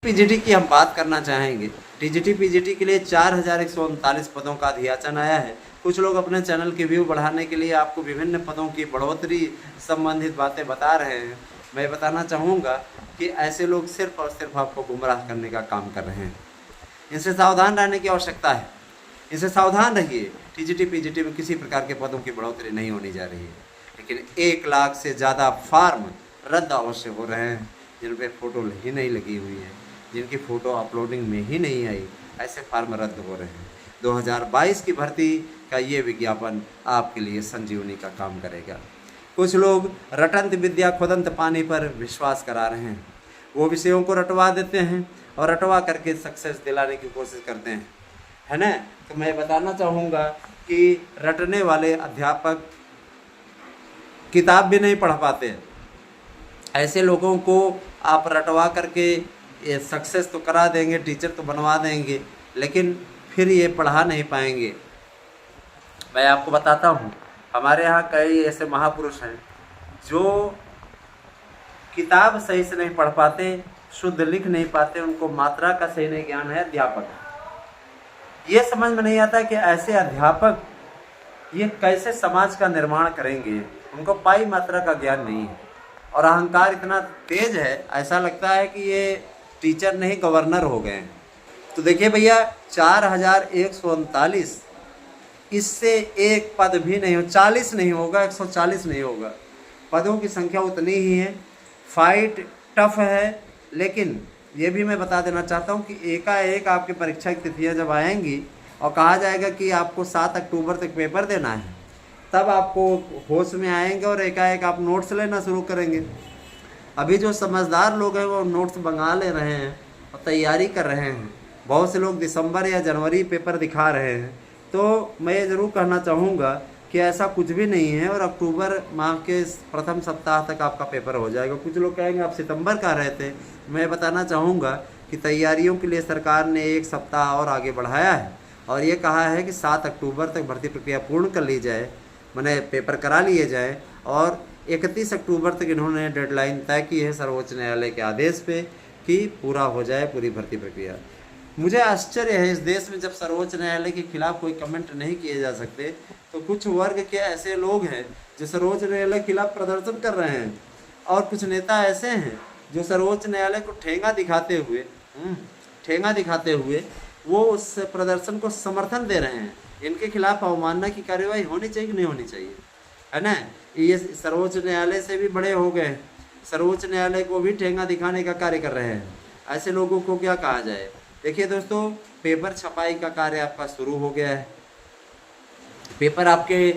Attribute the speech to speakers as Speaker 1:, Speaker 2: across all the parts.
Speaker 1: PGT की हम बात करना चाहेंगे। टीजीटी पीजीटी के लिए 4139 पदों का अधियाचन आया है। कुछ लोग अपने चैनल की व्यू बढ़ाने के लिए आपको विभिन्न पदों की बढ़ोतरी संबंधित बातें बता रहे हैं। मैं बताना चाहूँगा कि ऐसे लोग सिर्फ और सिर्फ आपको गुमराह करने का काम कर रहे हैं। इनसे सावधान रहने की आवश्यकता है। इनसे सावधान रहिए। टीजीटी पीजीटी में किसी प्रकार के पदों की बढ़ोतरी नहीं होने जा रही है, लेकिन 1 लाख से ज़्यादा फार्म रद्द अवश्य हो रहे हैं जिन पर फोटो ही नहीं लगी हुई है, जिनकी फ़ोटो अपलोडिंग में ही नहीं आई, ऐसे फार्म रद्द हो रहे हैं। 2022 की भर्ती का ये विज्ञापन आपके लिए संजीवनी का काम करेगा। कुछ लोग रटंत विद्या खुदंत पानी पर विश्वास करा रहे हैं। वो विषयों को रटवा देते हैं और रटवा करके सक्सेस दिलाने की कोशिश करते हैं, है ना। तो मैं बताना चाहूँगा कि रटने वाले अध्यापक किताब भी नहीं पढ़ पाते। ऐसे लोगों को आप रटवा करके ये सक्सेस तो करा देंगे, टीचर तो बनवा देंगे, लेकिन फिर ये पढ़ा नहीं पाएंगे। मैं आपको बताता हूँ, हमारे यहाँ कई ऐसे महापुरुष हैं जो किताब सही से नहीं पढ़ पाते, शुद्ध लिख नहीं पाते, उनको मात्रा का सही नहीं ज्ञान है। अध्यापक ये समझ में नहीं आता कि ऐसे अध्यापक ये कैसे समाज का निर्माण करेंगे। उनको पाई मात्रा का ज्ञान नहीं है और अहंकार इतना तेज है, ऐसा लगता है कि ये टीचर नहीं गवर्नर हो गए हैं। तो देखिए भैया, 4139, इससे एक पद भी नहीं हो, 40 नहीं होगा, 140 नहीं होगा। पदों की संख्या उतनी ही है। फाइट टफ है, लेकिन ये भी मैं बता देना चाहता हूँ कि एकाएक आपकी परीक्षा की तिथियाँ जब आएंगी और कहा जाएगा कि आपको 7 अक्टूबर तक पेपर देना है, तब आपको होश में आएंगे और एकाएक आप नोट्स लेना शुरू करेंगे। अभी जो समझदार लोग हैं वो नोट्स मंगा ले रहे हैं और तैयारी कर रहे हैं। बहुत से लोग दिसंबर या जनवरी पेपर दिखा रहे हैं। तो मैं ये ज़रूर कहना चाहूँगा कि ऐसा कुछ भी नहीं है और अक्टूबर माह के प्रथम सप्ताह तक आपका पेपर हो जाएगा। कुछ लोग कहेंगे आप सितंबर का रहे थे। मैं बताना चाहूँगा कि तैयारियों के लिए सरकार ने 1 सप्ताह और आगे बढ़ाया है और ये कहा है कि 7 अक्टूबर तक भर्ती प्रक्रिया पूर्ण कर ली जाए, मैंने पेपर करा लिए जाए। और 31 अक्टूबर तक इन्होंने डेडलाइन तय की है सर्वोच्च न्यायालय के आदेश पे कि पूरा हो जाए पूरी भर्ती प्रक्रिया। मुझे आश्चर्य है, इस देश में जब सर्वोच्च न्यायालय के खिलाफ कोई कमेंट नहीं किए जा सकते, तो कुछ वर्ग के ऐसे लोग हैं जो सर्वोच्च न्यायालय के खिलाफ प्रदर्शन कर रहे हैं और कुछ नेता ऐसे हैं जो सर्वोच्च न्यायालय को ठेंगा दिखाते हुए वो उस प्रदर्शन को समर्थन दे रहे हैं। इनके खिलाफ अवमानना की कार्यवाही होनी चाहिए कि नहीं होनी चाहिए, है ना। ये सर्वोच्च न्यायालय से भी बड़े हो गए, सर्वोच्च न्यायालय को भी ठेंगा दिखाने का कार्य कर रहे हैं। ऐसे लोगों को क्या कहा जाए। देखिए दोस्तों, पेपर छपाई का कार्य आपका शुरू हो गया है। पेपर आपके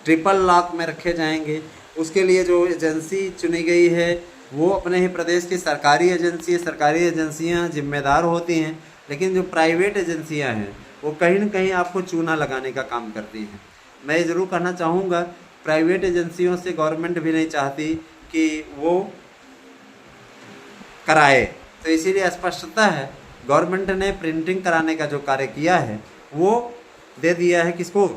Speaker 1: ट्रिपल लॉक में रखे जाएंगे। उसके लिए जो एजेंसी चुनी गई है वो अपने ही प्रदेश की सरकारी एजेंसी है। सरकारी एजेंसियां जिम्मेदार होती हैं, लेकिन जो प्राइवेट एजेंसियां हैं वो कहीं न कहीं आपको चूना लगाने का काम करती हैं। मैं ये ज़रूर कहना चाहूँगा, प्राइवेट एजेंसियों से गवर्नमेंट भी नहीं चाहती कि वो कराए, तो इसीलिए स्पष्टता है गवर्नमेंट ने प्रिंटिंग कराने का जो कार्य किया है वो दे दिया है किसको,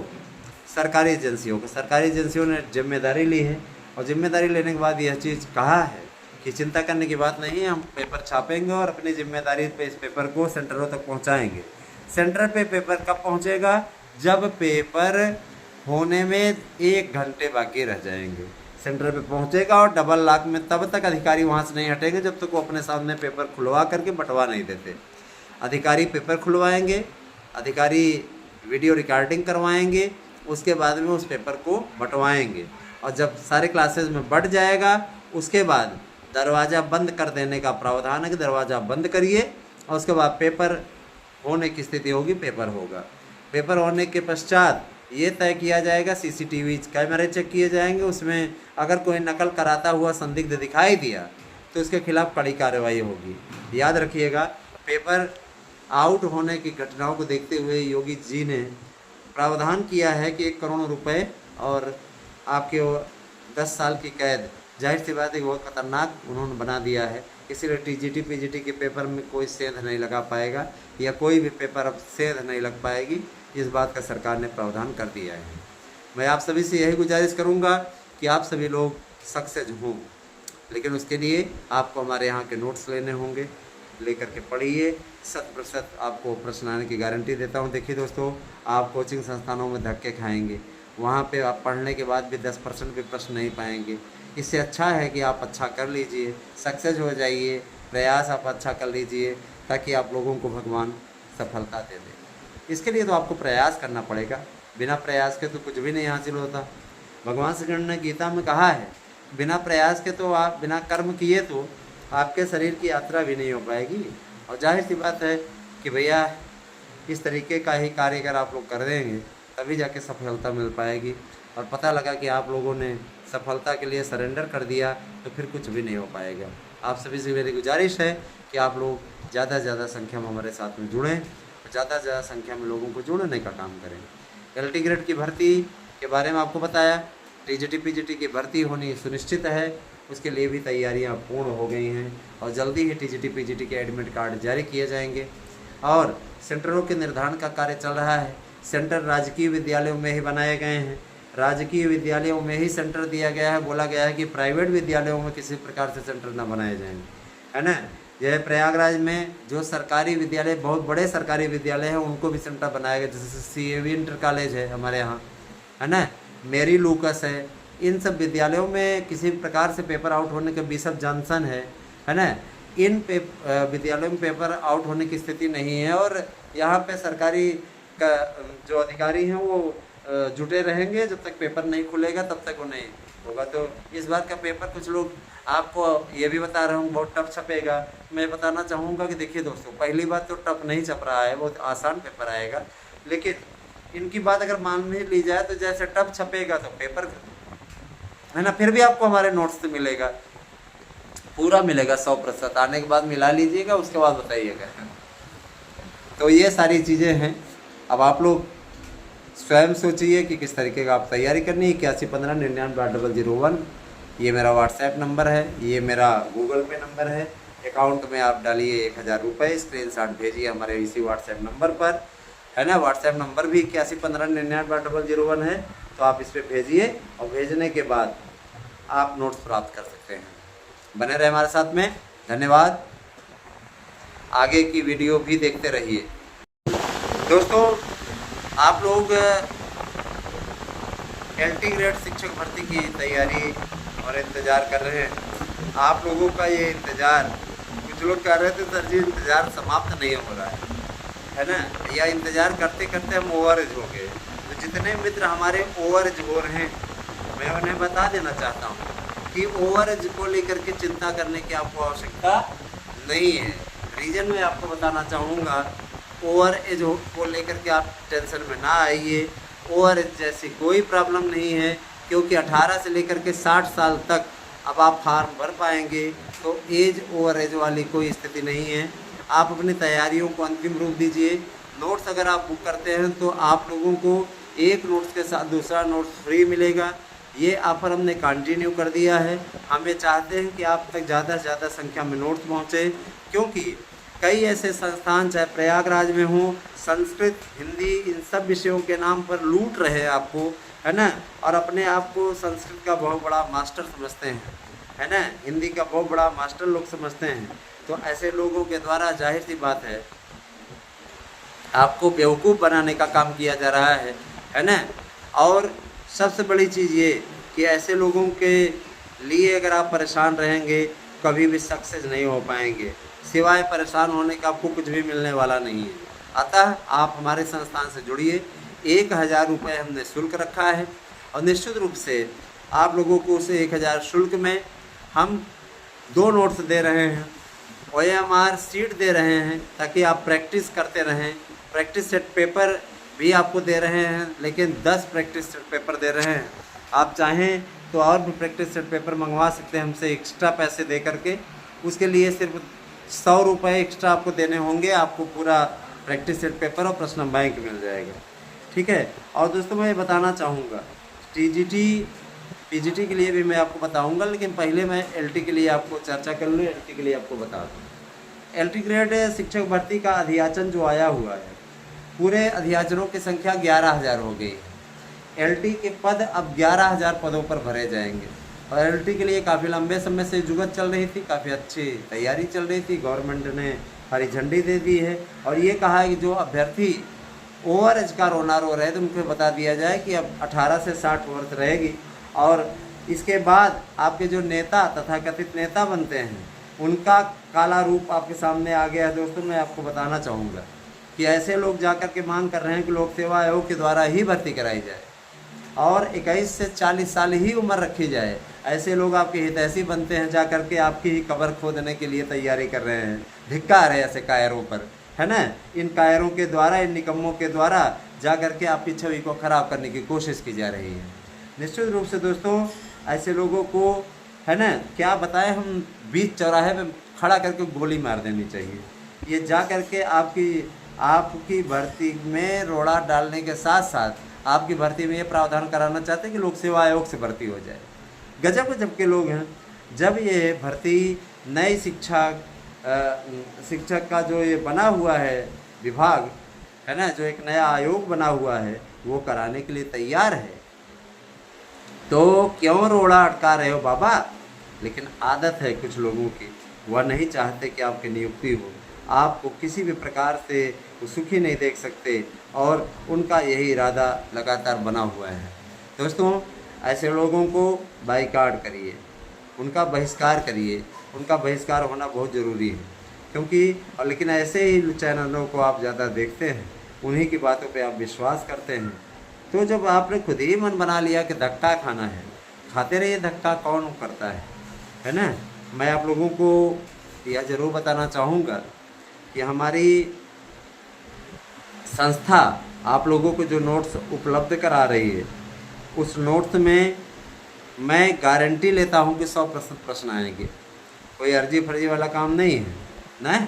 Speaker 1: सरकारी एजेंसियों को। सरकारी एजेंसियों ने जिम्मेदारी ली है और जिम्मेदारी लेने के बाद यह चीज़ कहा है कि चिंता करने की बात नहीं है, हम पेपर छापेंगे और अपनी जिम्मेदारी पे इस पेपर को सेंटरों तक पहुंचाएंगे। सेंटर पे पेपर कब पहुंचेगा, जब पेपर होने में 1 घंटे बाकी रह जाएंगे, सेंटर पे पहुंचेगा और डबल लॉक में। तब तक अधिकारी वहां से नहीं हटेंगे जब तक वो अपने सामने पेपर खुलवा करके बंटवा नहीं देते। अधिकारी पेपर खुलवाएंगे, अधिकारी वीडियो रिकॉर्डिंग करवाएंगे, उसके बाद में उस पेपर को बंटवाएंगे और जब सारे क्लासेस में बढ़ जाएगा उसके बाद दरवाज़ा बंद कर देने का प्रावधान है कि दरवाज़ा बंद करिए और उसके बाद पेपर होने की स्थिति होगी, पेपर होगा। पेपर होने के पश्चात ये तय किया जाएगा, सीसीटीवी कैमरे चेक किए जाएंगे, उसमें अगर कोई नकल कराता हुआ संदिग्ध दिखाई दिया तो उसके खिलाफ कड़ी कार्रवाई होगी। याद रखिएगा, पेपर आउट होने की घटनाओं को देखते हुए योगी जी ने प्रावधान किया है कि 1 करोड़ रुपए और आपके 10 साल की कैद। जाहिर सी बात है कि बहुत खतरनाक उन्होंने बना दिया है, इसीलिए टीजीटी पीजीटी के पेपर में कोई सेंध नहीं लगा पाएगा या कोई भी पेपर अब सेंध नहीं लग पाएगी। इस बात का सरकार ने प्रावधान कर दिया है। मैं आप सभी से यही गुजारिश करूंगा कि आप सभी लोग सक्सेस हों, लेकिन उसके लिए आपको हमारे यहाँ के नोट्स लेने होंगे। लेकर के पढ़िए, 100% आपको प्रश्न आने की गारंटी देता हूँ। देखिए दोस्तों, आप कोचिंग संस्थानों में धक्के खाएंगे, वहाँ पे आप पढ़ने के बाद भी 10% भी प्रश्न नहीं पाएंगे। इससे अच्छा है कि आप अच्छा कर लीजिए, सक्सेस हो जाइए, प्रयास आप अच्छा कर लीजिए, ताकि आप लोगों को भगवान सफलता दे दे। इसके लिए तो आपको प्रयास करना पड़ेगा, बिना प्रयास के तो कुछ भी नहीं हासिल होता। भगवान श्री कृष्ण ने गीता में कहा है, बिना प्रयास के तो आप बिना कर्म किए तो आपके शरीर की यात्रा भी नहीं हो पाएगी। और जाहिर सी बात है कि भैया इस तरीके का ही कार्य अगर आप लोग कर देंगे तभी जाके सफलता मिल पाएगी। और पता लगा कि आप लोगों ने सफलता के लिए सरेंडर कर दिया तो फिर कुछ भी नहीं हो पाएगा। आप सभी से मेरी गुजारिश है कि आप लोग ज़्यादा से ज़्यादा संख्या में हमारे साथ में जुड़ें, ज़्यादा से ज़्यादा संख्या में लोगों को जोड़ने का काम करें। LT ग्रेड की भर्ती के बारे में आपको बताया, TGT PGT की भर्ती होनी सुनिश्चित है, उसके लिए भी तैयारियां पूर्ण हो गई हैं और जल्दी ही TGT PGT के एडमिट कार्ड जारी किए जाएंगे। और सेंटरों के निर्धारण का कार्य चल रहा है। सेंटर राजकीय विद्यालयों में ही बनाए गए हैं, राजकीय विद्यालयों में ही सेंटर दिया गया है। बोला गया है कि प्राइवेट विद्यालयों में किसी प्रकार से सेंटर न बनाए जाएंगे, है ना। यह प्रयागराज में जो सरकारी विद्यालय, बहुत बड़े सरकारी विद्यालय हैं, उनको भी सेंटर बनाया गया, जैसे CAV इंटर कॉलेज है हमारे यहाँ, है ना, मेरी लूकस है। इन सब विद्यालयों में किसी प्रकार से पेपर आउट होने का, बिशप जॉनसन है ना, इन विद्यालयों में पेपर आउट होने की स्थिति नहीं है। और यहाँ पे सरकारी का जो अधिकारी हैं वो जुटे रहेंगे, जब तक पेपर नहीं खुलेगा तब तक वो नहीं होगा। तो इस बार का पेपर कुछ लोग आपको ये भी बता रहा हूँ बहुत टफ छपेगा। मैं बताना चाहूँगा कि देखिए दोस्तों, पहली बात तो टफ नहीं छप रहा है, बहुत आसान पेपर आएगा। लेकिन इनकी बात अगर मान ली जाए तो जैसे टफ छपेगा तो पेपर, है ना, फिर भी आपको हमारे नोट्स से मिलेगा, पूरा मिलेगा 100%। आने के बाद मिला लीजिएगा, उसके बाद बताइएगा। तो ये सारी चीज़ें हैं। अब आप लोग स्वयं सोचिए कि किस तरीके का आप तैयारी करनी है। 8115998001 ये मेरा व्हाट्सएप नंबर है, ये मेरा गूगल पे नंबर है। अकाउंट में आप डालिए 1000 रुपये, स्क्रीनशॉट भेजिए हमारे इसी व्हाट्सएप नंबर पर, है ना। व्हाट्सएप नंबर भी 8115998001 है, तो आप इस पर भेजिए और भेजने के बाद आप नोट्स प्राप्त कर सकते हैं। बने रहे हमारे साथ में, धन्यवाद। आगे की वीडियो भी देखते रहिए। दोस्तों, आप लोग LT ग्रेड शिक्षक भर्ती की तैयारी और इंतज़ार कर रहे हैं। आप लोगों का ये इंतज़ार, कुछ लोग कह रहे थे सर जी इंतज़ार समाप्त नहीं हो रहा है ना, या इंतज़ार करते करते हम ओवरेज हो गए। तो जितने मित्र हमारे ओवरेज हो रहे हैं, मैं उन्हें बता देना चाहता हूँ कि ओवरेज को लेकर के चिंता करने की आपको आवश्यकता नहीं है। रीज़न मैं आपको बताना चाहूँगा, ओवर एज को लेकर के आप टेंशन में ना आइए। ओवर एज जैसी कोई प्रॉब्लम नहीं है, क्योंकि 18 से लेकर के 60 साल तक अब आप फार्म भर पाएंगे, तो एज ओवर एज वाली कोई स्थिति नहीं है। आप अपनी तैयारियों को अंतिम रूप दीजिए। नोट्स अगर आप बुक करते हैं तो आप लोगों को एक नोट्स के साथ दूसरा नोट्स फ्री मिलेगा। ये ऑफर हमने कंटिन्यू कर दिया है। हमें चाहते हैं कि आप तक ज़्यादा से ज़्यादा संख्या में नोट्स पहुँचे, क्योंकि कई ऐसे संस्थान चाहे प्रयागराज में हों, संस्कृत, हिंदी, इन सब विषयों के नाम पर लूट रहे हैं आपको, है ना, और अपने आप को संस्कृत का बहुत बड़ा मास्टर समझते हैं, है ना, हिंदी का बहुत बड़ा मास्टर लोग समझते हैं। तो ऐसे लोगों के द्वारा जाहिर सी बात है आपको बेवकूफ़ बनाने का काम किया जा रहा है ना। और सबसे बड़ी चीज़ ये कि ऐसे लोगों के लिए अगर आप परेशान रहेंगे कभी भी सक्सेस नहीं हो पाएंगे, सिवाय परेशान होने का आपको कुछ भी मिलने वाला नहीं है। अतः आप हमारे संस्थान से जुड़िए। 1000 रुपये हमने शुल्क रखा है और निश्चित रूप से आप लोगों को उस 1000 शुल्क में हम 2 नोट्स दे रहे हैं, OMR सीट दे रहे हैं, ताकि आप प्रैक्टिस करते रहें। प्रैक्टिस सेट पेपर भी आपको दे रहे हैं, लेकिन 10 प्रैक्टिस सेट पेपर दे रहे हैं। आप चाहें तो और भी प्रैक्टिस सेट पेपर मंगवा सकते हैं हमसे एक्स्ट्रा पैसे दे करके। उसके लिए सिर्फ 100 रुपये एक्स्ट्रा आपको देने होंगे, आपको पूरा प्रैक्टिस सेट पेपर और प्रश्न बैंक मिल जाएगा, ठीक है। और दोस्तों मैं बताना चाहूँगा, TGT PGT के लिए भी मैं आपको बताऊँगा, लेकिन पहले मैं LT के लिए आपको चर्चा कर लूँ, LT के लिए आपको बता दूँ। LT ग्रेड शिक्षक भर्ती का अधियाचन जो आया हुआ है, पूरे अधियाचनों की संख्या 11,000 हो गई है। LT के पद अब 11,000 पदों पर भरे जाएंगे। और एलटी के लिए काफ़ी लंबे समय से जुगत चल रही थी, काफ़ी अच्छी तैयारी चल रही थी। गवर्नमेंट ने हरी झंडी दे दी है और ये कहा है कि जो अभ्यर्थी ओवर एज का रोनार हो रहे थे उनको बता दिया जाए कि अब 18 से 60 वर्ष रहेगी। और इसके बाद आपके जो नेता तथा कथित नेता बनते हैं उनका काला रूप आपके सामने आ गया है। दोस्तों, मैं आपको बताना चाहूँगा कि ऐसे लोग जाकर के मांग कर रहे हैं कि लोक सेवा आयोग के द्वारा ही भर्ती कराई जाए और 21 से 40 साल ही उम्र रखी जाए। ऐसे लोग आपके हितैषी बनते हैं, जा करके आपकी ही कब्र खोदने के लिए तैयारी कर रहे हैं। धिक्कार है ऐसे कायरों पर, है ना। इन कायरों के द्वारा, इन निकम्मों के द्वारा जा करके आपकी छवि को खराब करने की कोशिश की जा रही है। निश्चित रूप से दोस्तों, ऐसे लोगों को, है ना, क्या बताएं हम, बीच चौराहे में खड़ा करके गोली मार देनी चाहिए। ये जा करके आपकी भर्ती में रोड़ा डालने के साथ साथ आपकी भर्ती में ये प्रावधान कराना चाहते हैं कि लोक सेवा आयोग से भर्ती हो जाए। गजब गजब के लोग हैं। जब ये भर्ती नई शिक्षक का जो ये बना हुआ है विभाग, है ना, जो एक नया आयोग बना हुआ है, वो कराने के लिए तैयार है, तो क्यों रोड़ा अटका रहे हो बाबा। लेकिन आदत है कुछ लोगों की, वह नहीं चाहते कि आपकी नियुक्ति हो, आपको किसी भी प्रकार से वो सुखी नहीं देख सकते और उनका यही इरादा लगातार बना हुआ है। दोस्तों, ऐसे लोगों को बाइकाट करिए, उनका बहिष्कार करिए। उनका बहिष्कार होना बहुत ज़रूरी है, क्योंकि और लेकिन ऐसे ही चैनलों को आप ज़्यादा देखते हैं, उन्हीं की बातों पे आप विश्वास करते हैं। तो जब आपने खुद ही मन बना लिया कि धक्का खाना है, खाते रहिए। धक्का कौन करता है ना। मैं आप लोगों को यह ज़रूर बताना चाहूँगा कि हमारी संस्था आप लोगों को जो नोट्स उपलब्ध करा रही है, उस नोट्स में मैं गारंटी लेता हूं कि 100% प्रश्न आएंगे। कोई अर्जी फर्जी वाला काम नहीं है ना।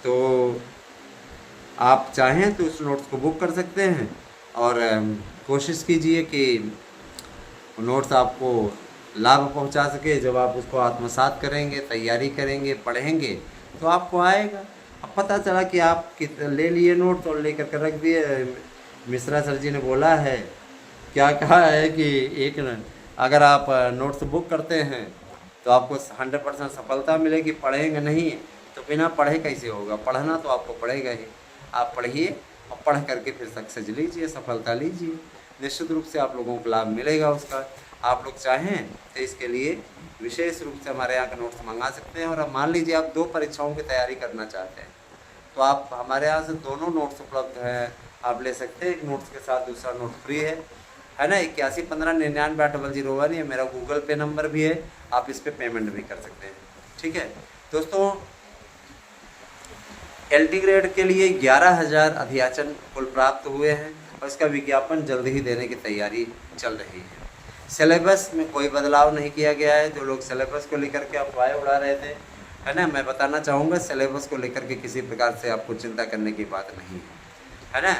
Speaker 1: तो आप चाहें तो उस नोट्स को बुक कर सकते हैं और कोशिश कीजिए कि नोट्स आपको लाभ पहुंचा सके। जब आप उसको आत्मसात करेंगे, तैयारी करेंगे, पढ़ेंगे, तो आपको आएगा। अब पता चला कि आप ले लिए नोट्स और लेकर के रख दिए। मिश्रा सर जी ने बोला है, क्या कहा है कि अगर आप नोट्स बुक करते हैं तो आपको 100% सफलता मिलेगी। पढ़ेंगे नहीं तो बिना पढ़े कैसे होगा। पढ़ना तो आपको पड़ेगा ही। आप पढ़िए और पढ़ करके फिर सक्सेस लीजिए, सफलता लीजिए। निश्चित रूप से आप लोगों को लाभ मिलेगा उसका। आप लोग चाहें तो इसके लिए विशेष रूप से हमारे यहाँ का नोट्स मंगा सकते हैं। और अब मान लीजिए आप 2 परीक्षाओं की तैयारी करना चाहते हैं, तो आप हमारे यहाँ से दोनों नोट्स उपलब्ध हैं, आप ले सकते हैं। एक नोट्स के साथ दूसरा नोट फ्री है ना। 8115998001 ये मेरा गूगल पे नंबर भी है, आप इस पर पेमेंट भी कर सकते हैं। ठीक है दोस्तों, एलटी ग्रेड के लिए 11,000 अध्याचन कुल प्राप्त हुए हैं और इसका विज्ञापन जल्द ही देने की तैयारी चल रही है। सिलेबस में कोई बदलाव नहीं किया गया है। जो लोग सिलेबस को लेकर के अफवाहें उड़ा रहे थे, है ना, मैं बताना चाहूँगा सिलेबस को लेकर के किसी प्रकार से आपको चिंता करने की बात नहीं है ना।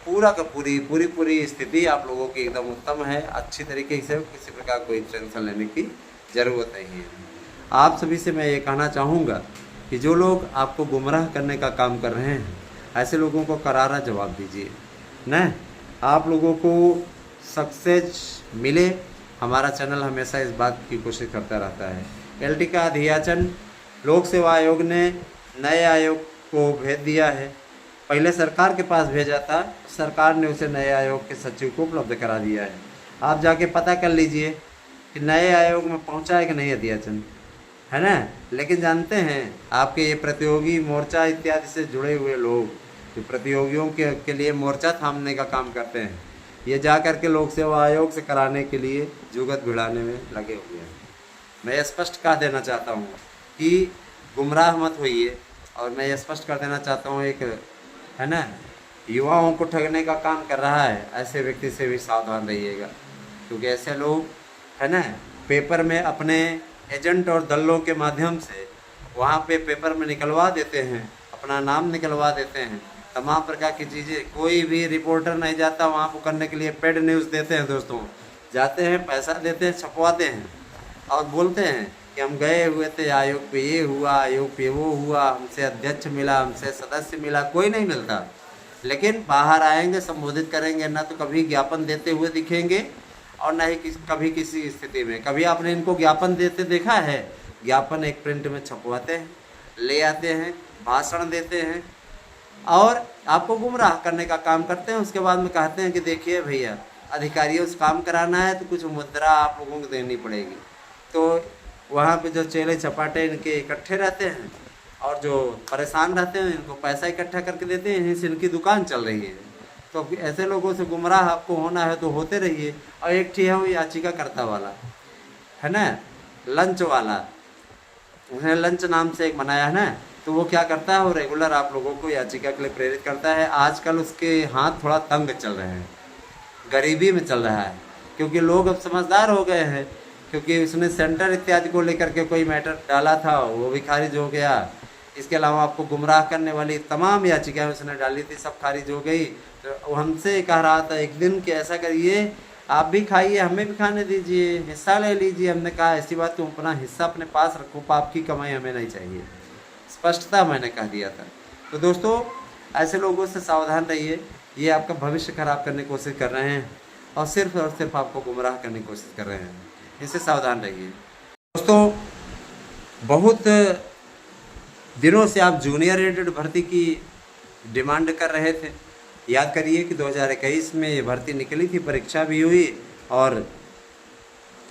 Speaker 1: पूरा का पूरी स्थिति आप लोगों की एकदम उत्तम है, अच्छी तरीके से, किसी प्रकार कोई टेंशन लेने की ज़रूरत नहीं है। आप सभी से मैं ये कहना चाहूँगा कि जो लोग आपको गुमराह करने का काम कर रहे हैं, ऐसे लोगों को करारा जवाब दीजिए न। आप लोगों को सक्सेस मिले, हमारा चैनल हमेशा इस बात की कोशिश करता रहता है। एलटी का अध्याचन लोक सेवा आयोग ने नए आयोग को भेज दिया है। पहले सरकार के पास भेजा था, सरकार ने उसे नए आयोग के सचिव को उपलब्ध करा दिया है। आप जाके पता कर लीजिए कि नए आयोग में पहुंचा है कि नहीं अध्याचन, है ना। लेकिन जानते हैं आपके ये प्रतियोगी मोर्चा इत्यादि से जुड़े हुए लोग, जो प्रतियोगियों के लिए मोर्चा थामने का काम करते हैं, ये जा कर के लोक सेवा आयोग से कराने के लिए जुगत भिड़ाने में लगे हुए हैं। मैं स्पष्ट कह देना चाहता हूँ कि गुमराह मत होइए। और मैं ये स्पष्ट कर देना चाहता हूँ, एक है ना, युवाओं को ठगने का काम कर रहा है, ऐसे व्यक्ति से भी सावधान रहिएगा। क्योंकि ऐसे लोग, है ना, पेपर में अपने एजेंट और दल्लों के माध्यम से वहाँ पे पेपर में निकलवा देते हैं, अपना नाम निकलवा देते हैं, तमाम प्रकार की चीज़ें। कोई भी रिपोर्टर नहीं जाता वहाँ पर करने के लिए। पेड न्यूज़ देते हैं दोस्तों, जाते हैं, पैसा देते हैं, छपवाते हैं और बोलते हैं कि हम गए हुए थे आयोग पे, ये हुआ, आयोग पे वो हुआ, हमसे अध्यक्ष मिला, हमसे सदस्य मिला। कोई नहीं मिलता। लेकिन बाहर आएंगे, संबोधित करेंगे ना, तो कभी ज्ञापन देते हुए दिखेंगे और न ही कभी किसी स्थिति में। कभी आपने इनको ज्ञापन देते देखा है? ज्ञापन एक प्रिंट में छपवाते हैं, ले आते हैं, भाषण देते हैं और आपको गुमराह करने का काम करते हैं। उसके बाद में कहते हैं कि देखिए भैया, अधिकारियों से काम कराना है तो कुछ मुद्रा आप लोगों को देनी पड़ेगी। तो वहाँ पे जो चेले चपाटे इनके इकट्ठे रहते हैं और जो परेशान रहते हैं इनको पैसा इकट्ठा करके देते हैं, इन्हीं से इनकी दुकान चल रही है। तो ऐसे लोगों से गुमराह आपको होना है तो होते रहिए। और एक ठीक है वो याचिकाकर्ता वाला है ना, लंच वाला, उसने लंच नाम से एक बनाया है ना, तो वो क्या करता है, वो रेगुलर आप लोगों को याचिका के लिए प्रेरित करता है। आजकल उसके हाथ थोड़ा तंग चल रहे हैं, गरीबी में चल रहा है, क्योंकि लोग अब समझदार हो गए हैं। क्योंकि उसने सेंटर इत्यादि को लेकर के कोई मैटर डाला था, वो भी खारिज हो गया। इसके अलावा आपको गुमराह करने वाली तमाम याचिकाएं उसने डाली थी, सब खारिज हो गई। तो वो हमसे कह रहा था एक दिन कि ऐसा करिए, आप भी खाइए, हमें भी खाने दीजिए, हिस्सा ले लीजिए। हमने कहा ऐसी बात, तुम अपना हिस्सा अपने पास रखो, पाप की कमाई हमें नहीं चाहिए। स्पष्टता मैंने कह दिया था। तो दोस्तों, ऐसे लोगों से सावधान रहिए, ये आपका भविष्य खराब करने की कोशिश कर रहे हैं और सिर्फ आपको गुमराह करने की कोशिश कर रहे हैं। इससे सावधान रहिए। दोस्तों, बहुत दिनों से आप जूनियर एडेड भर्ती की डिमांड कर रहे थे। याद करिए कि 2021 में ये भर्ती निकली थी, परीक्षा भी हुई और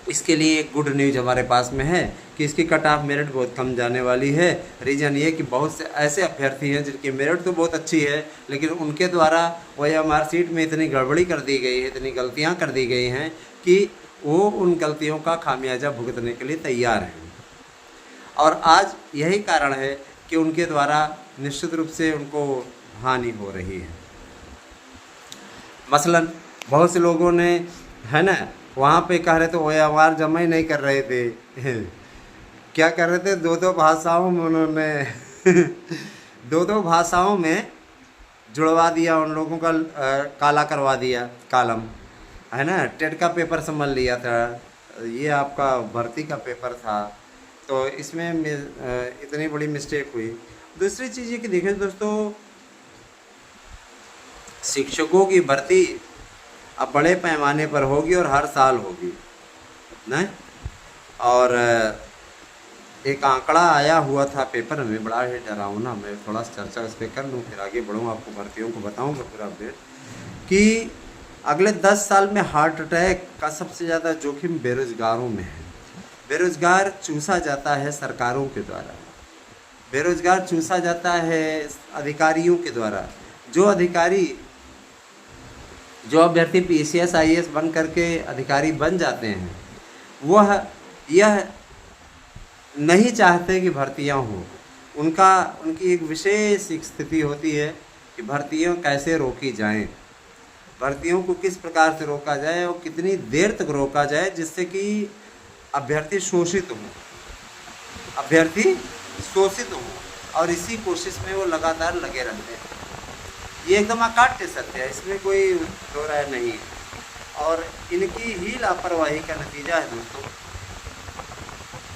Speaker 1: इसके लिए एक गुड न्यूज़ हमारे पास में है कि इसकी कट ऑफ मेरिट बहुत कम जाने वाली है। रीज़न ये कि बहुत से ऐसे अभ्यर्थी हैं जिनकी मेरिट तो बहुत अच्छी है, लेकिन उनके द्वारा OMR सीट में इतनी गड़बड़ी कर दी गई है, इतनी गलतियां कर दी गई हैं कि वो उन गलतियों का खामियाजा भुगतने के लिए तैयार हैं। और आज यही कारण है कि उनके द्वारा निश्चित रूप से उनको हानि हो रही है। मसलन बहुत से लोगों ने, है ना, वहाँ पे कह रहे थे OMR जमा ही नहीं कर रहे थे क्या कर रहे थे, दो भाषाओं में उन्होंने दो भाषाओं में जुड़वा दिया, उन लोगों का काला करवा दिया, कालम, है ना। टेट का पेपर समझ लिया था, ये आपका भर्ती का पेपर था, तो इसमें इतनी बड़ी मिस्टेक हुई। दूसरी चीज़ ये कि देखिए दोस्तों, शिक्षकों की भर्ती अब बड़े पैमाने पर होगी और हर साल होगी नहीं। और एक आंकड़ा आया हुआ था पेपर में, बड़ा ही डरावना। मैं थोड़ा सा चर्चा उस पर कर लूँ, फिर आगे बढ़ूँ, आपको भर्तियों को बताऊँगा पूरा अपडेट। कि अगले 10 साल में हार्ट अटैक का सबसे ज़्यादा जोखिम बेरोजगारों में है। बेरोजगार चूसा जाता है सरकारों के द्वारा, बेरोजगार चूसा जाता है अधिकारियों के द्वारा। जो अभ्यर्थी PCS IAS बन करके अधिकारी बन जाते हैं, वह यह नहीं चाहते कि भर्तियां हों। उनकी एक विशेष स्थिति होती है कि भर्तियां कैसे रोकी जाएं, भर्तियों को किस प्रकार से रोका जाए और कितनी देर तक रोका जाए जिससे कि अभ्यर्थी शोषित हों, और इसी कोशिश में वो लगातार लगे रहते हैं। ये एकदम अकाट्य सत्य है, इसमें कोई दो राय नहीं है। और इनकी ही लापरवाही का नतीजा है दोस्तों,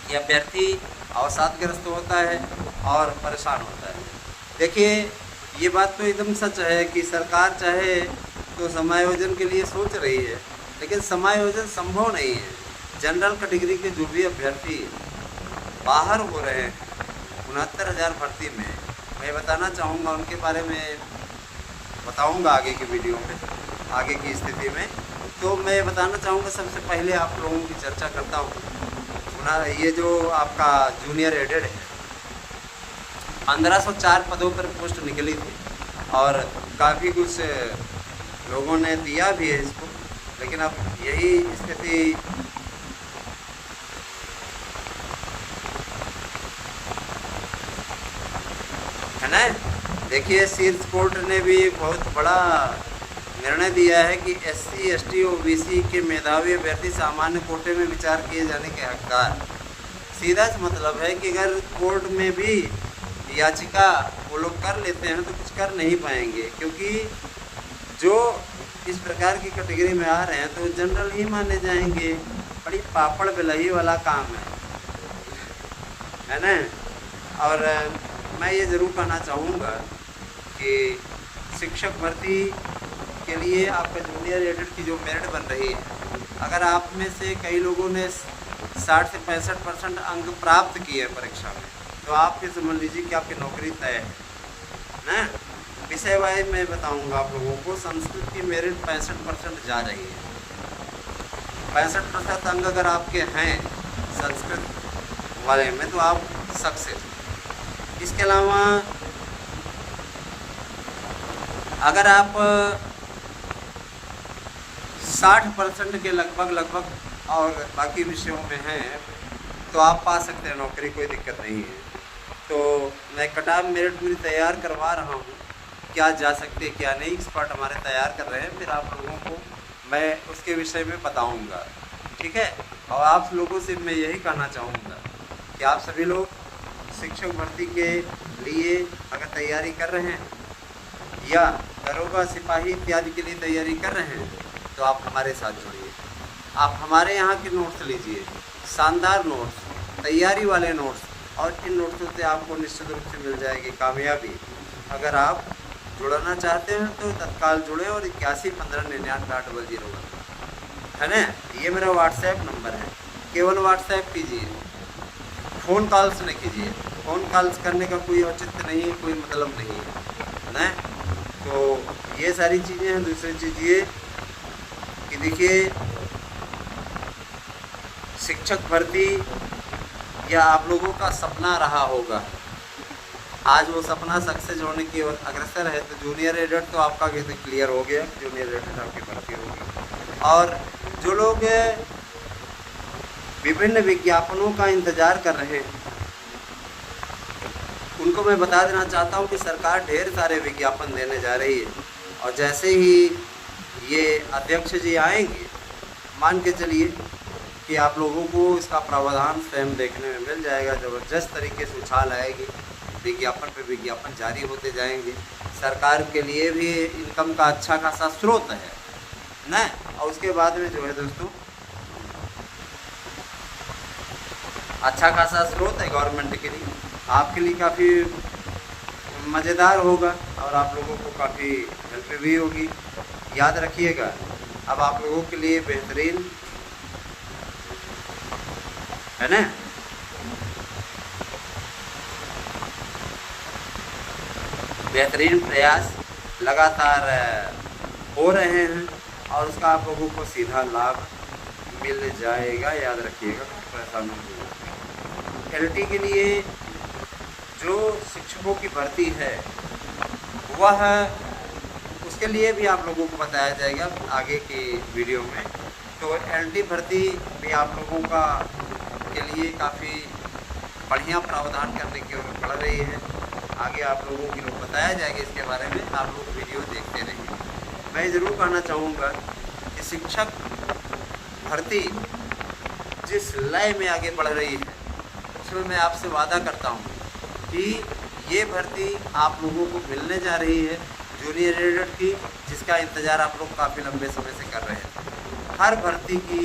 Speaker 1: ये अभ्यर्थी अवसादग्रस्त होता है और परेशान होता है। देखिए, ये बात तो एकदम सच है कि सरकार चाहे तो समायोजन के लिए सोच रही है, लेकिन समायोजन संभव नहीं है। जनरल कैटेगरी के जो भी अभ्यर्थी बाहर हो रहे हैं 69,000 भर्ती में, मैं बताना चाहूँगा, उनके बारे में बताऊंगा आगे की वीडियो में, आगे की स्थिति में। तो मैं बताना चाहूँगा, सबसे पहले आप लोगों की चर्चा करता हूँ। ये जो आपका जूनियर एडेड है, 1504 पदों पर पोस्ट निकली थी और काफ़ी कुछ लोगों ने दिया भी है इसको, लेकिन अब यही स्थिति है ना। देखिए, शीर्ष कोर्ट ने भी बहुत बड़ा निर्णय दिया है कि SC ST OBC के मेधावी अभ्यर्थी सामान्य कोटे में विचार किए जाने के हकदार। सीधा सा मतलब है कि अगर कोर्ट में भी याचिका वो लोग कर लेते हैं तो कुछ कर नहीं पाएंगे, क्योंकि जो इस प्रकार की कैटेगरी में आ रहे हैं तो जनरल ही माने जाएंगे। बड़ी पापड़ बेलही वाला काम है ना। और मैं ये ज़रूर कहना चाहूँगा कि शिक्षक भर्ती के लिए आपका जूनियर एडेड की जो मेरिट बन रही है अगर आप में से कई लोगों ने 60 से 65% अंक प्राप्त किए परीक्षा में, तो आप फिर समझ लीजिए कि आपकी नौकरी तय है ना। विषय वाइज मैं बताऊंगा आप लोगों को। संस्कृत की मेरिट 65% जा रही है। 65% अंक अगर आपके हैं संस्कृत वाले में तो आप सक्सेस। इसके अलावा अगर आप 60% के लगभग और बाकी विषयों में हैं तो आप पा सकते हैं नौकरी, कोई दिक्कत नहीं है। तो मैं कट ऑफ मेरिट पूरी तैयार करवा रहा हूँ, क्या जा सकते क्या नहीं, एक्सपर्ट हमारे तैयार कर रहे हैं, फिर आप लोगों को मैं उसके विषय में बताऊँगा, ठीक है। और आप लोगों से मैं यही कहना चाहूँगा कि आप सभी लोग शिक्षक भर्ती के लिए अगर तैयारी कर रहे हैं या दरोगा सिपाही इत्यादि के लिए तैयारी कर रहे हैं तो आप हमारे साथ जुड़िए। आप हमारे यहाँ के नोट्स लीजिए, शानदार नोट्स, तैयारी वाले नोट्स, और इन नोट्सों से आपको निश्चित रूप से मिल जाएगी कामयाबी। अगर आप जुड़ना चाहते हैं तो तत्काल जुड़े और 8115998001 है ना, ये मेरा व्हाट्सएप नंबर है। केवल व्हाट्सएप कीजिए, फ़ोन कॉल्स नहीं कीजिए। फ़ोन कॉल्स करने का कोई औचित्य नहीं है, कोई मतलब नहीं है ना। तो ये सारी चीज़ें हैं। दूसरी चीज़ ये कि देखिए, शिक्षक भर्ती या आप लोगों का सपना रहा होगा, आज वो सपना सक्सेस होने की ओर अग्रसर है। तो जूनियर एडेड तो आपका क्लियर हो गया, जूनियर एडेड आपकी भर्ती होगी। और जो लोग विभिन्न विज्ञापनों का इंतज़ार कर रहे हैं उनको मैं बता देना चाहता हूं कि सरकार ढेर सारे विज्ञापन देने जा रही है। और जैसे ही ये अध्यक्ष जी आएंगे, मान के चलिए कि आप लोगों को इसका प्रावधान स्वयं देखने में मिल जाएगा। ज़बरदस्त तरीके से उछाल आएगी, विज्ञापन पे विज्ञापन जारी होते जाएंगे। सरकार के लिए भी इनकम का अच्छा खासा स्रोत है ना। और उसके बाद में जो है दोस्तों, अच्छा खासा स्रोत है गवर्नमेंट के लिए, आपके लिए काफ़ी मज़ेदार होगा और आप लोगों को काफ़ी हेल्प भी होगी। याद रखिएगा, अब आप लोगों के लिए बेहतरीन है ना, बेहतरीन प्रयास लगातार हो रहे हैं और उसका आप लोगों को सीधा लाभ मिल जाएगा। याद रखिएगा, परेशान नहीं होगा। एलटी के लिए जो शिक्षकों की भर्ती है वह, उसके लिए भी आप लोगों को बताया जाएगा आगे की वीडियो में। तो एलटी भर्ती भी आप लोगों का के लिए काफ़ी बढ़िया प्रावधान करने की ओर बढ़ रही है। आगे आप लोगों को बताया जाएगा इसके बारे में, आप लोग वीडियो देखते रहिए। मैं ज़रूर कहना चाहूँगा कि शिक्षक भर्ती जिस लय में आगे बढ़ रही है उसमें मैं आपसे वादा करता हूँ कि ये भर्ती आप लोगों को मिलने जा रही है, जूनियर एडेड की, जिसका इंतज़ार आप लोग काफ़ी लंबे समय से कर रहे हैं। हर भर्ती की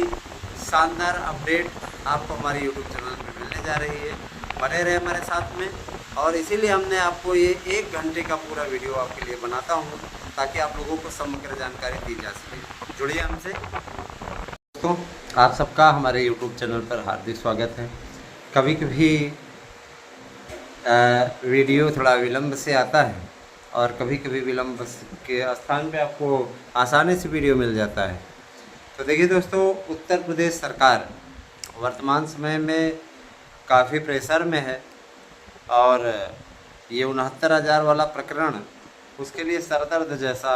Speaker 1: शानदार अपडेट आपको हमारे यूट्यूब चैनल पर मिलने जा रही है। बने रहे हमारे साथ में, और इसीलिए हमने आपको ये 1 घंटे का पूरा वीडियो आपके लिए बनाता हूँ ताकि आप लोगों को समग्र जानकारी दी जा सके। जुड़िए हमसे। दोस्तों, आप सबका हमारे यूट्यूब चैनल पर हार्दिक स्वागत है। कभी कभी वीडियो थोड़ा विलंब से आता है और कभी कभी विलंब के स्थान पे आपको आसानी से वीडियो मिल जाता है। तो देखिए दोस्तों, उत्तर प्रदेश सरकार वर्तमान समय में काफ़ी प्रेशर में है और ये 69,000 वाला प्रकरण उसके लिए सरदर्द जैसा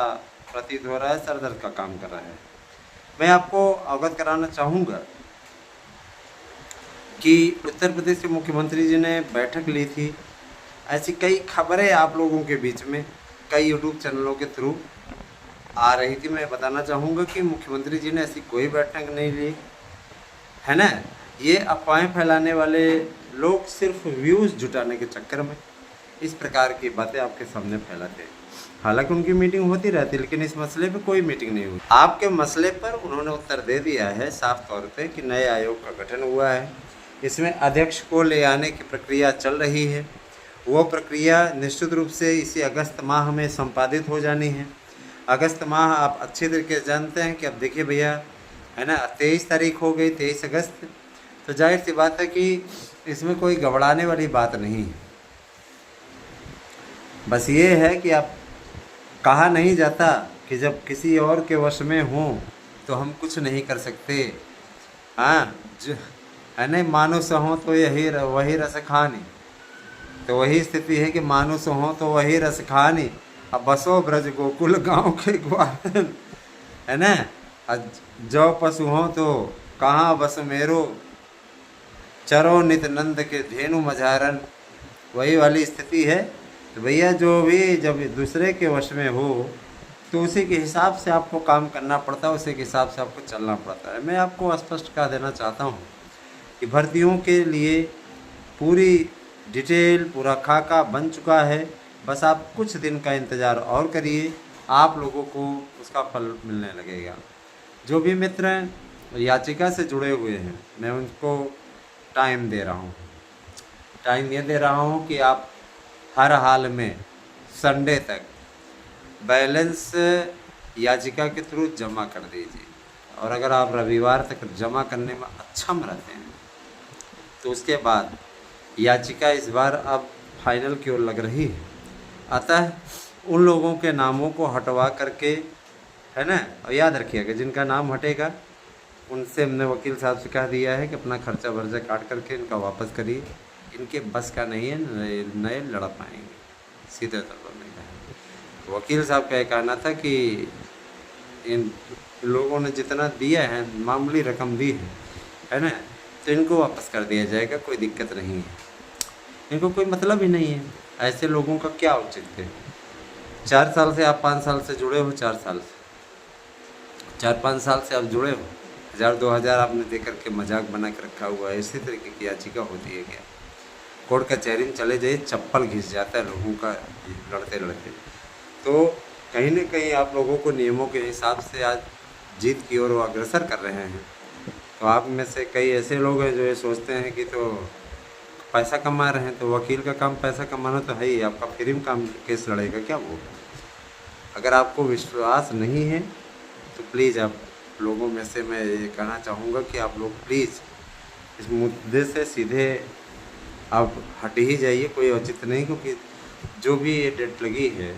Speaker 1: प्रतीत हो रहा है, सरदर्द का काम कर रहा है। मैं आपको अवगत कराना चाहूँगा कि उत्तर प्रदेश के मुख्यमंत्री जी ने बैठक ली थी। ऐसी कई खबरें आप लोगों के बीच में कई यूट्यूब चैनलों के थ्रू आ रही थी। मैं बताना चाहूँगा कि मुख्यमंत्री जी ने ऐसी कोई बैठक नहीं ली है ना। ये अफवाहें फैलाने वाले लोग सिर्फ व्यूज़ जुटाने के चक्कर में इस प्रकार की बातें आपके सामने फैलाते हैं। हालांकि उनकी मीटिंग होती रहती है, लेकिन इस मसले पे कोई मीटिंग नहीं हुई। आपके मसले पर उन्होंने उत्तर दे दिया है साफ तौर पे कि नए आयोग का गठन हुआ है, इसमें अध्यक्ष को ले आने की प्रक्रिया चल रही है। वो प्रक्रिया निश्चित रूप से इसी अगस्त माह में संपादित हो जानी है। अगस्त माह आप अच्छे तरीके से जानते हैं कि अब देखिए भैया, है ना। 23 तारीख हो गई, 23 अगस्त, तो जाहिर सी बात है कि इसमें कोई घबराने वाली बात नहीं है। बस ये है कि आप, कहा नहीं जाता कि जब किसी और के वश में हों तो हम कुछ नहीं कर सकते। हाँ, जो है नहीं, मानुष हो तो यही वही रस खानी, तो वही स्थिति है कि मानुष हो तो वही रस खानी, अब बसो ब्रज गोकुल गांव के ग्वाल, है ना। जो पशु हो तो कहाँ बस मेरो, चरो नित नंद के धेनु मझारन, वही वाली स्थिति है। तो भैया जो भी जब दूसरे के वश में हो तो उसी के हिसाब से आपको काम करना पड़ता है, उसी के हिसाब से आपको चलना पड़ता है। मैं आपको स्पष्ट कह देना चाहता हूँ कि भर्तियों के लिए पूरी डिटेल, पूरा खाका बन चुका है। बस आप कुछ दिन का इंतज़ार और करिए, आप लोगों को उसका फल मिलने लगेगा। जो भी मित्र याचिका से जुड़े हुए हैं, मैं उनको टाइम दे रहा हूँ। टाइम ये दे रहा हूँ कि आप हर हाल में संडे तक बैलेंस याचिका के थ्रू जमा कर दीजिए। और अगर आप रविवार तक जमा करने में अक्षम रहते हैं तो उसके बाद याचिका इस बार अब फाइनल की ओर लग रही है। अतः उन लोगों के नामों को हटवा करके, है ना, और याद रखिएगा जिनका नाम हटेगा उनसे हमने वकील साहब से कह दिया है कि अपना खर्चा वर्चा काट करके इनका वापस करिए, इनके बस का नहीं है, नए लड़ पाएंगे, सीधे तौर पर मैं कहा। वकील साहब का कहना था कि इन लोगों ने जितना दिया है, मामूली रकम दी है ना, तो इनको वापस कर दिया जाएगा, कोई दिक्कत नहीं है, इनको कोई मतलब ही नहीं है। ऐसे लोगों का क्या औचित्य है। 4 साल से आप 5 साल से जुड़े हो, 4 साल से 4-5 साल से आप जुड़े हो, 1000-2000 आपने दे करके मजाक बना के रखा हुआ है। इसी तरीके की याचिका होती है क्या। कोर्ट कचहरी में चले जाइए, चप्पल घिस जाता है लोगों का लड़ते लड़ते। तो कहीं ना कहीं आप लोगों को नियमों के हिसाब से आज जीत की ओर अग्रसर कर रहे हैं। तो आप में से कई ऐसे लोग हैं जो ये सोचते हैं कि तो पैसा कमा रहे हैं, तो वकील का काम पैसा कमाना तो है ही, आपका फ्री में काम केस लड़ेगा क्या वो। अगर आपको विश्वास नहीं है तो प्लीज़ आप लोगों में से मैं ये कहना चाहूँगा कि आप लोग प्लीज़ इस मुद्दे से सीधे आप हट ही जाइए, कोई औचित्य नहीं। क्योंकि जो भी ये डेट लगी है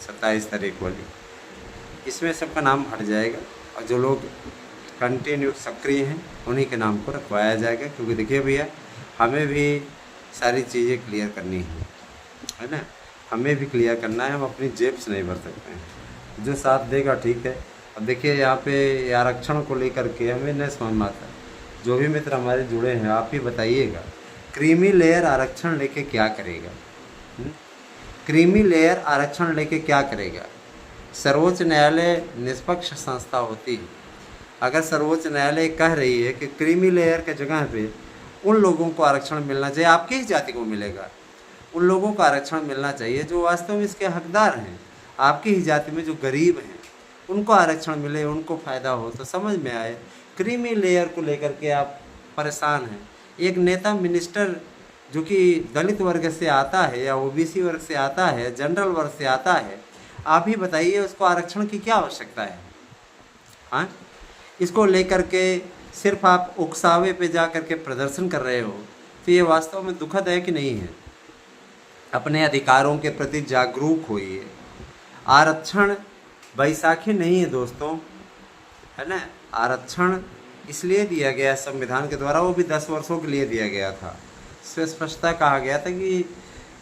Speaker 1: 27 तारीख वाली, इसमें सबका नाम हट जाएगा और जो लोग कंटिन्यू सक्रिय हैं उन्हीं के नाम को रखवाया जाएगा। क्योंकि देखिए भैया, हमें भी सारी चीज़ें क्लियर करनी है ना, हमें भी क्लियर करना है, हम अपनी जेब से नहीं भर सकते हैं। जो साथ देगा ठीक है। अब देखिए यहाँ पे आरक्षण को लेकर के हमें नहीं समझ में आता। जो भी मित्र हमारे जुड़े हैं आप ही बताइएगा, क्रीमी लेयर आरक्षण लेके क्या करेगा। क्रीमी लेयर आरक्षण लेके क्या करेगा। सर्वोच्च न्यायालय निष्पक्ष संस्था होती है। अगर सर्वोच्च न्यायालय कह रही है कि क्रीमी लेयर के जगह पे उन लोगों को आरक्षण मिलना चाहिए, आपकी ही जाति को मिलेगा, उन लोगों को आरक्षण मिलना चाहिए जो वास्तव में इसके हकदार हैं। आपकी ही जाति में जो गरीब हैं उनको आरक्षण मिले, उनको फ़ायदा हो, तो समझ में आए। क्रीमी लेयर को लेकर के आप परेशान हैं। एक नेता मिनिस्टर जो कि दलित वर्ग से आता है या ओबीसी वर्ग से आता है, जनरल वर्ग से आता है, आप ही बताइए उसको आरक्षण की क्या आवश्यकता है। हाँ, इसको लेकर के सिर्फ आप उकसावे पे जा कर के प्रदर्शन कर रहे हो, तो ये वास्तव में दुखद है कि नहीं है। अपने अधिकारों के प्रति जागरूक होइए। आरक्षण बैसाखी नहीं है दोस्तों, है ना। आरक्षण इसलिए दिया गया संविधान के द्वारा, वो भी 10 वर्षों के लिए दिया गया था। इसमें स्पष्टता कहा गया था कि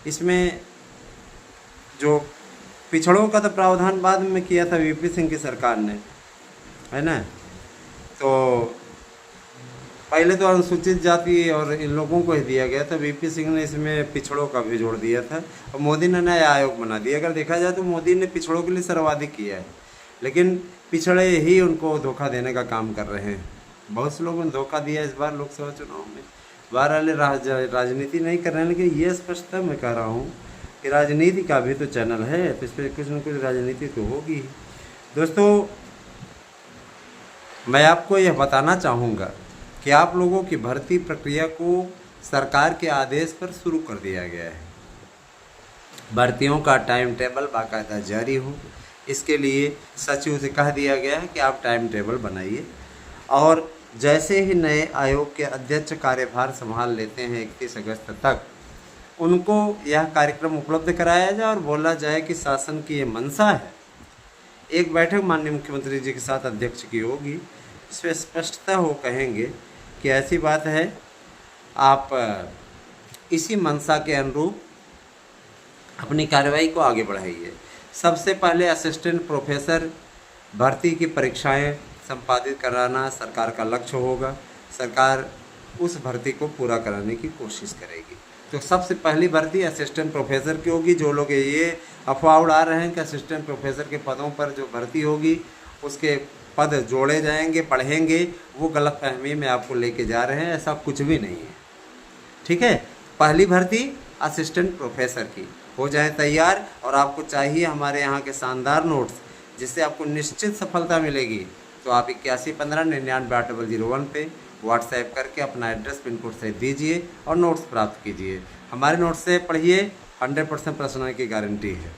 Speaker 1: इसमें जो पिछड़ों का तो प्रावधान बाद में किया था वीपी सिंह की सरकार ने, है ना। तो पहले तो अनुसूचित जाति और इन लोगों को ही दिया गया था, वीपी सिंह ने इसमें पिछड़ों का भी जोड़ दिया था और मोदी ने नया आयोग बना दिया। अगर देखा जाए तो मोदी ने पिछड़ों के लिए सर्वाधिक किया है, लेकिन पिछड़े ही उनको धोखा देने का काम कर रहे हैं। बहुत से लोगों ने धोखा दिया इस बार लोकसभा चुनाव में। बाहर वाले राजनीति नहीं कर रहे हैं, लेकिन ये स्पष्टता मैं कह रहा हूँ कि राजनीति का भी तो चैनल है, तो इस पर कुछ न कुछ राजनीति तो होगी ही। दोस्तों, मैं आपको यह बताना चाहूँगा कि आप लोगों की भर्ती प्रक्रिया को सरकार के आदेश पर शुरू कर दिया गया है। भर्तियों का टाइम टेबल बाकायदा जारी हो, इसके लिए सचिव से कह दिया गया है कि आप टाइम टेबल बनाइए। और जैसे ही नए आयोग के अध्यक्ष कार्यभार संभाल लेते हैं 31 अगस्त तक, उनको यह कार्यक्रम उपलब्ध कराया जाए और बोला जाए कि शासन की ये मंशा है। एक बैठक माननीय मुख्यमंत्री जी के साथ अध्यक्ष की होगी, इसमें स्पष्टता हो कहेंगे कि ऐसी बात है, आप इसी मंशा के अनुरूप अपनी कार्रवाई को आगे बढ़ाइए। सबसे पहले असिस्टेंट प्रोफेसर भर्ती की परीक्षाएं संपादित कराना सरकार का लक्ष्य होगा। सरकार उस भर्ती को पूरा कराने की कोशिश करेगी। तो सबसे पहली भर्ती असिस्टेंट प्रोफेसर की होगी। जो लोग ये अफवाह उड़ा रहे हैं कि असिस्टेंट प्रोफेसर के पदों पर जो भर्ती होगी उसके पद जोड़े जाएंगे, पढ़ेंगे, वो गलतफहमी में आपको लेके जा रहे हैं। ऐसा कुछ भी नहीं है, ठीक है। पहली भर्ती असिस्टेंट प्रोफेसर की हो जाए तैयार, और आपको चाहिए हमारे यहाँ के शानदार नोट्स जिससे आपको निश्चित सफलता मिलेगी, तो आप 8115998001 पे व्हाट्सएप करके अपना एड्रेस पिन कोड सहित दीजिए और नोट्स प्राप्त कीजिए। हमारे नोट्स से पढ़िए, 100% प्रश्नों की गारंटी है।